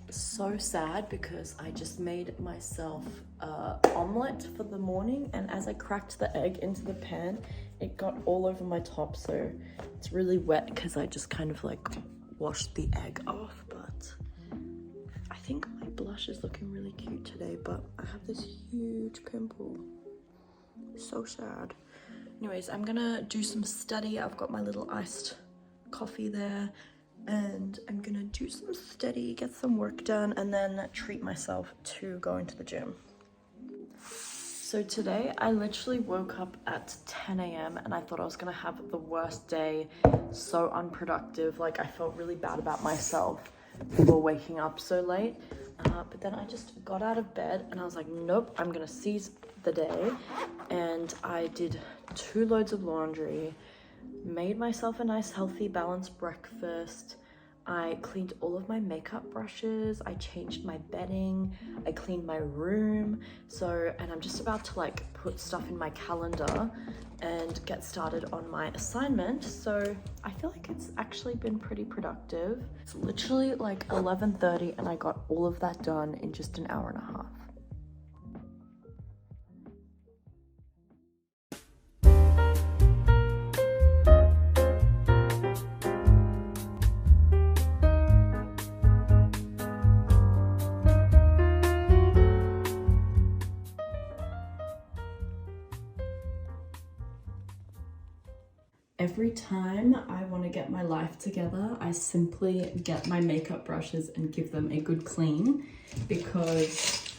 So sad because I just made myself a omelette for the morning, and as I cracked the egg into the pan, it got all over my top, so it's really wet because I just kind of like washed the egg off. But I think my blush is looking really cute today, but I have this huge pimple. So sad. Anyways, I'm gonna do some study. I've got my little iced coffee there, and I'm gonna do some study, get some work done, and then treat myself to going to the gym. So today I literally woke up at 10 a.m. and I thought I was gonna have the worst day, so unproductive. Like, I felt really bad about myself for waking up so late. But then I just got out of bed and I was like, nope, I'm gonna seize the day. And I did 2 loads of laundry, made myself a nice healthy balanced breakfast. I cleaned all of my makeup brushes, I changed my bedding, I cleaned my room. And I'm just about to like put stuff in my calendar and get started on my assignment. So I feel like it's actually been pretty productive. It's literally like 11:30 and I got all of that done in just an hour and a half. Every time I want to get my life together, I simply get my makeup brushes and give them a good clean, because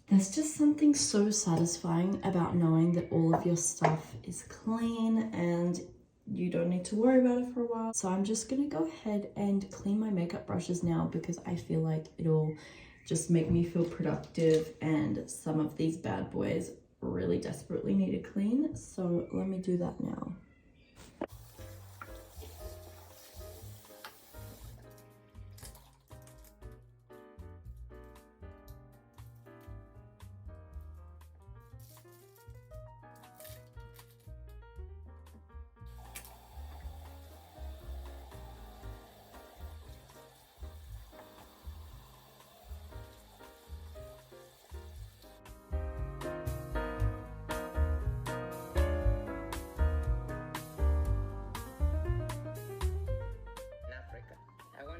there's just something so satisfying about knowing that all of your stuff is clean and you don't need to worry about it for a while. So I'm just gonna go ahead and clean my makeup brushes now, because I feel like it'll just make me feel productive, and some of these bad boys really desperately need a clean. So let me do that now.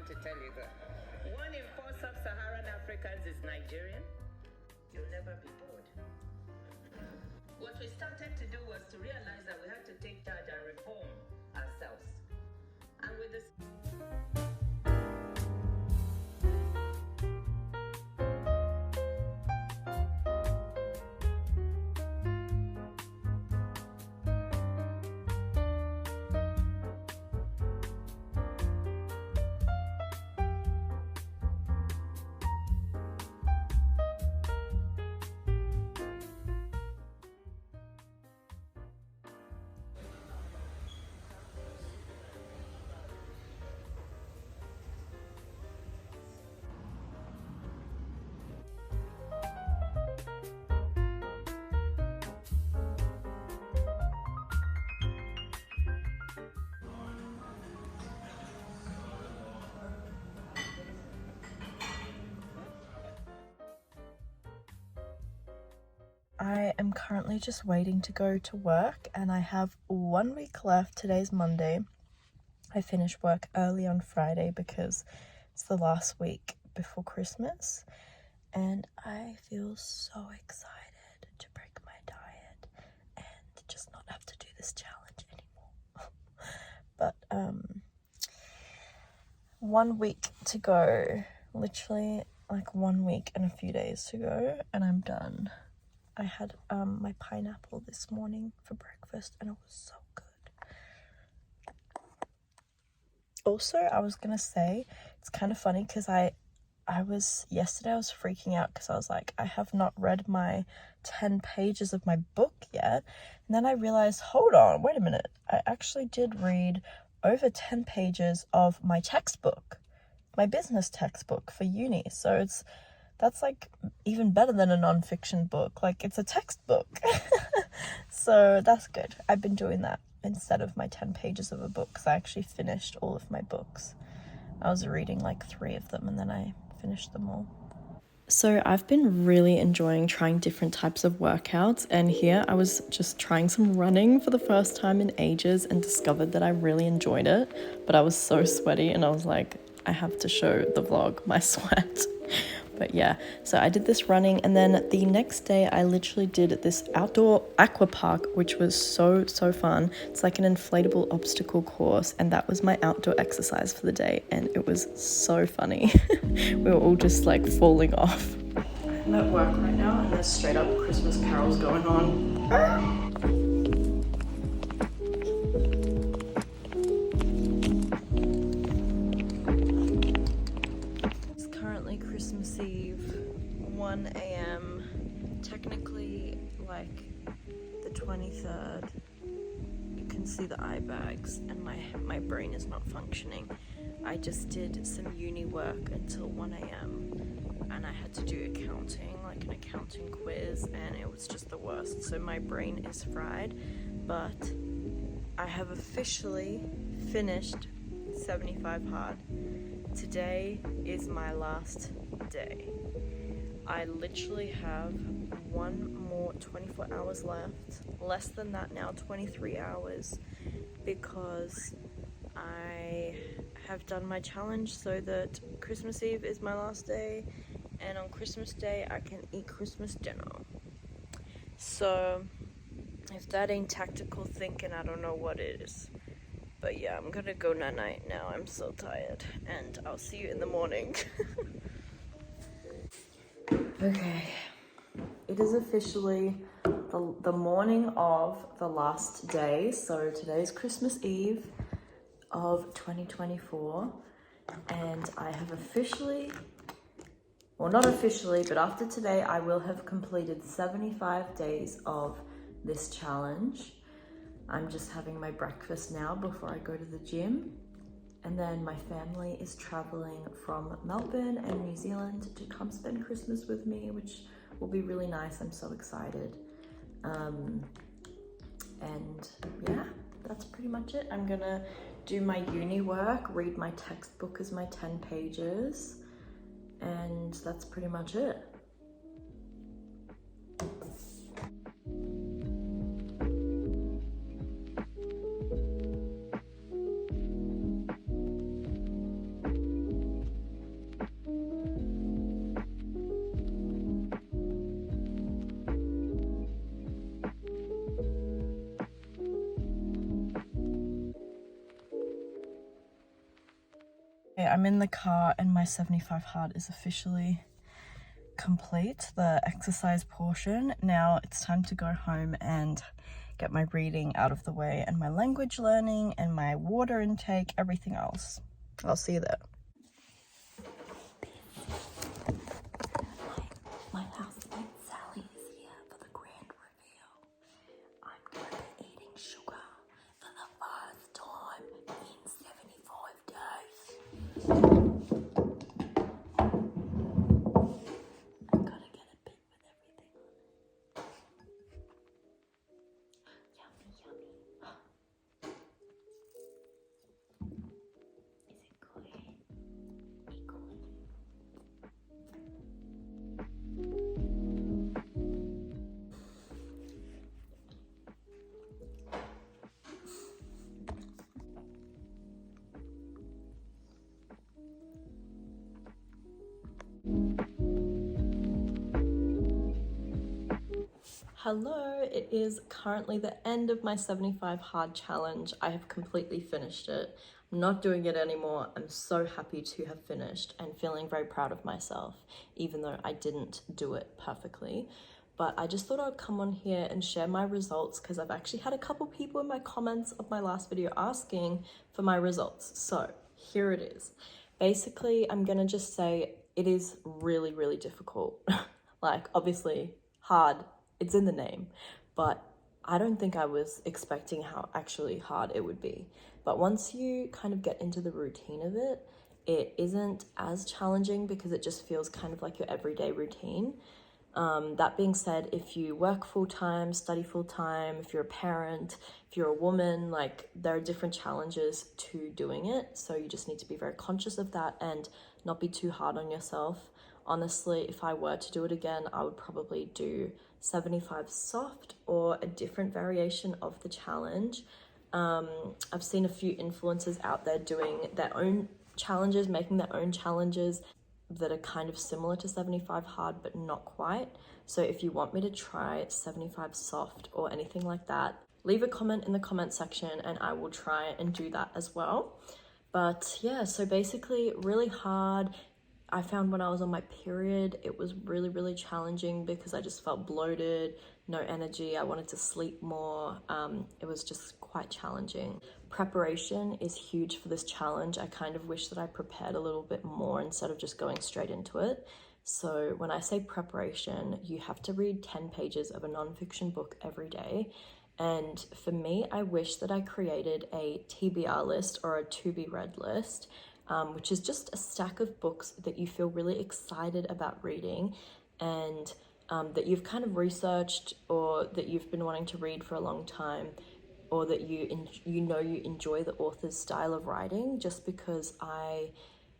To tell you that 1 in 4 sub-Saharan Africans is Nigerian. You'll never be bored. What we started to do was to realize that we had to take charge and reform ourselves. And with this I am currently just waiting to go to work, and I have 1 week left. Today's Monday. I finish work early on Friday because it's the last week before Christmas, and I feel so excited to break my diet and just not have to do this challenge anymore. But 1 week to go. Literally like 1 week and a few days to go, and I'm done. I had my pineapple this morning for breakfast and it was so good. Also, I was gonna say, it's kind of funny because yesterday I was freaking out because I was like, I have not read my 10 pages of my book yet. And then I realized, hold on, wait a minute. I actually did read over 10 pages of my textbook, my business textbook for uni. So that's like even better than a non-fiction book. Like, it's a textbook. So that's good. I've been doing that instead of my 10 pages of a book because I actually finished all of my books. I was reading like 3 of them and then I finished them all. So I've been really enjoying trying different types of workouts, and here I was just trying some running for the first time in ages and discovered that I really enjoyed it, but I was so sweaty and I was like, I have to show the vlog my sweat. But yeah, so I did this running, and then the next day I literally did this outdoor aqua park, which was so fun. It's like an inflatable obstacle course, and that was my outdoor exercise for the day, and it was so funny. We were all just like falling off. I'm at work right now and there's straight up Christmas carols going on. It's currently Christmas Eve, 1 a.m. Technically like the 23rd. You can see the eye bags and my brain is not functioning. I just did some uni work until 1 a.m. and I had to do accounting, like an accounting quiz, and it was just the worst. So my brain is fried, but I have officially finished 75 hard. Today is my last day. I literally have one more 24 hours left, less than that now, 23 hours, because I have done my challenge so that Christmas Eve is my last day, and on Christmas Day I can eat Christmas dinner. So if that ain't tactical thinking, I don't know what is. But yeah, I'm gonna go night-night now. I'm so tired, and I'll see you in the morning. Okay, it is officially the morning of the last day. So today's Christmas Eve of 2024, and I have officially, well, not officially, but after today I will have completed 75 days of this challenge. I'm just having my breakfast now before I go to the gym, and then my family is traveling from Melbourne and New Zealand to come spend Christmas with me, which will be really nice. I'm so excited. And yeah, that's pretty much it. I'm gonna do my uni work, read my textbook as my 10 pages, and that's pretty much it. Okay, I'm in the car and my 75 hard is officially complete, the exercise portion. Now it's time to go home and get my reading out of the way and my language learning and my water intake, everything else. I'll see you there. My housemate Sally is here for the grand reveal. I'm going to be eating sugar for the first time in 75 days. I've got to get a bit with everything on it. Yummy, yummy. Is it good? Hello, it is currently the end of my 75 hard challenge. I have completely finished it. I'm not doing it anymore. I'm so happy to have finished and feeling very proud of myself, even though I didn't do it perfectly. But I just thought I'd come on here and share my results because I've actually had a couple people in my comments of my last video asking for my results. So here it is. Basically, I'm gonna just say it is really, really difficult. Like, obviously, hard. It's in the name, but I don't think I was expecting how actually hard it would be. But once you kind of get into the routine of it, it isn't as challenging because it just feels kind of like your everyday routine. That being said, if you work full-time, study full-time, if you're a parent, if you're a woman, like there are different challenges to doing it. So you just need to be very conscious of that and not be too hard on yourself. Honestly, if I were to do it again, I would probably do 75 soft or a different variation of the challenge. I've seen a few influencers out there doing their own challenges, making their own challenges that are kind of similar to 75 hard, but not quite. So if you want me to try 75 soft or anything like that, leave a comment in the comment section and I will try and do that as well. But yeah, so basically really hard. I found when I was on my period, it was really, really challenging because I just felt bloated, no energy. I wanted to sleep more. It was just quite challenging. Preparation is huge for this challenge. I kind of wish that I prepared a little bit more instead of just going straight into it. So when I say preparation, you have to read 10 pages of a nonfiction book every day. And for me, I wish that I created a TBR list or a to be read list, which is just a stack of books that you feel really excited about reading and that you've kind of researched or that you've been wanting to read for a long time, or that you enjoy the author's style of writing. Just because I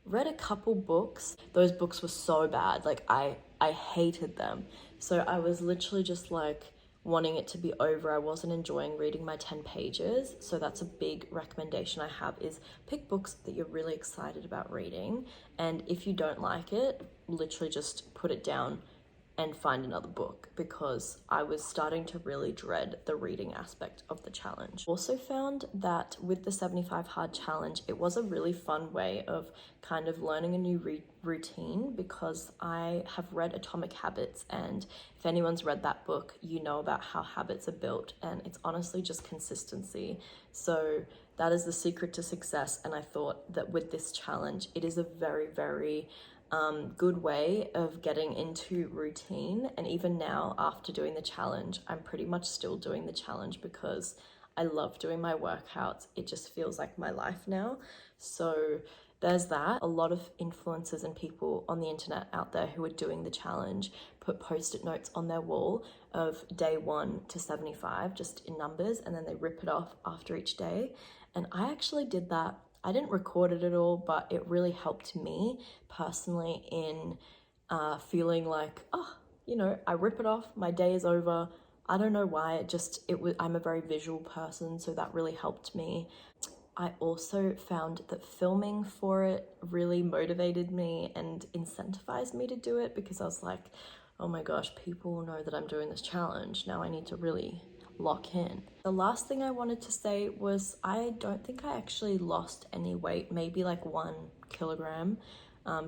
read a couple books, those books were so bad, like I hated them. So I was literally just like wanting it to be over. I wasn't enjoying reading my 10 pages. So that's a big recommendation I have, is pick books that you're really excited about reading. And if you don't like it, literally just put it down and find another book, because I was starting to really dread the reading aspect of the challenge. Also found that with the 75 hard challenge, it was a really fun way of kind of learning a new routine, because I have read Atomic Habits, and if anyone's read that book, you know about how habits are built, and it's honestly just consistency. So that is the secret to success, and I thought that with this challenge, it is a very, very good way of getting into routine. And even now, after doing the challenge, I'm pretty much still doing the challenge because I love doing my workouts. It just feels like my life now. So there's that. A lot of influencers and people on the internet out there who are doing the challenge put post-it notes on their wall of day 1 to 75, just in numbers, and then they rip it off after each day. And I actually did that. I didn't record it at all, but it really helped me personally in feeling like, oh, you know, I rip it off, my day is over. I don't know why, I'm a very visual person, so that really helped me. I also found that filming for it really motivated me and incentivized me to do it, because I was like, oh my gosh, people know that I'm doing this challenge. Now I need to really lock in. The last thing I wanted to say was I don't think I actually lost any weight, maybe like 1 kilogram.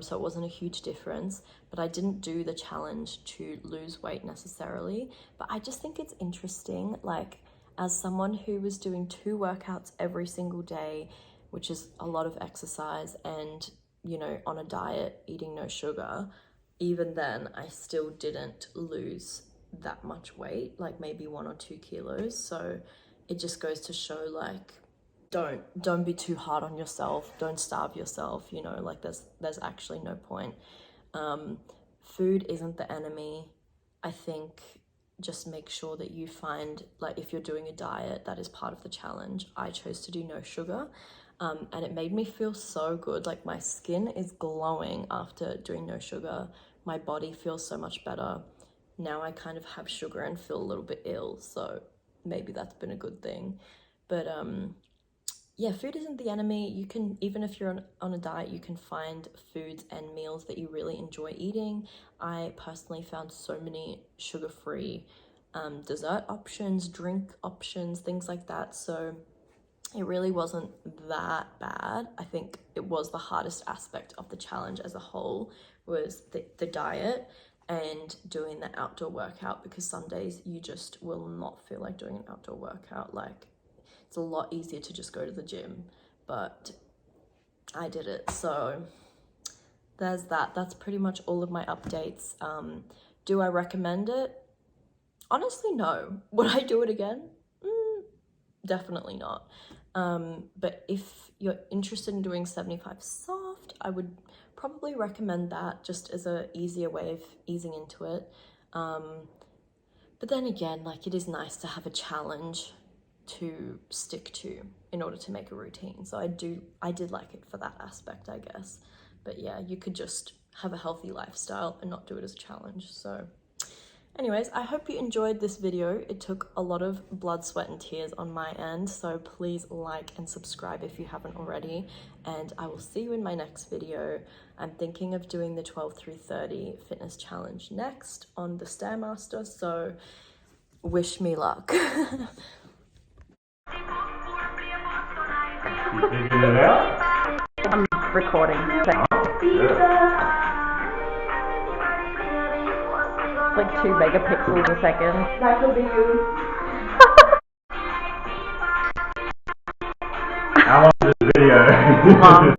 So it wasn't a huge difference, but I didn't do the challenge to lose weight necessarily. But I just think it's interesting, like as someone who was doing 2 workouts every single day, which is a lot of exercise, and, you know, on a diet, eating no sugar, even then I still didn't lose that much weight, like maybe 1 or 2 kilos. So it just goes to show, like, don't be too hard on yourself, don't starve yourself, you know, like there's actually no point. Food isn't the enemy. I think just make sure that you find, like, if you're doing a diet, that is part of the challenge. I chose to do no sugar, and it made me feel so good. Like, my skin is glowing after doing no sugar. My body feels so much better. Now I kind of have sugar and feel a little bit ill, so maybe that's been a good thing. But yeah, food isn't the enemy. You can, even if you're on a diet, you can find foods and meals that you really enjoy eating. I personally found so many sugar-free dessert options, drink options, things like that. So it really wasn't that bad. I think it was the hardest aspect of the challenge as a whole was the diet and doing the outdoor workout, because some days you just will not feel like doing an outdoor workout. Like, it's a lot easier to just go to the gym, but I did it. So there's that. That's pretty much all of my updates. Do I recommend it? Honestly, no. Would I do it again? Definitely not. But if you're interested in doing 75 soft, I would probably recommend that, just as a easier way of easing into it. But then again, like, it is nice to have a challenge to stick to in order to make a routine. So I did like it for that aspect, I guess. But yeah, you could just have a healthy lifestyle and not do it as a challenge. So anyways, I hope you enjoyed this video. It took a lot of blood, sweat, and tears on my end, so please like and subscribe if you haven't already, and I will see you in my next video. I'm thinking of doing the 12-3-30 fitness challenge next on the Stairmaster, so wish me luck. You figured it out? I'm recording. Yeah. Like 2 megapixels a second. That will be you. How long is this video? Long.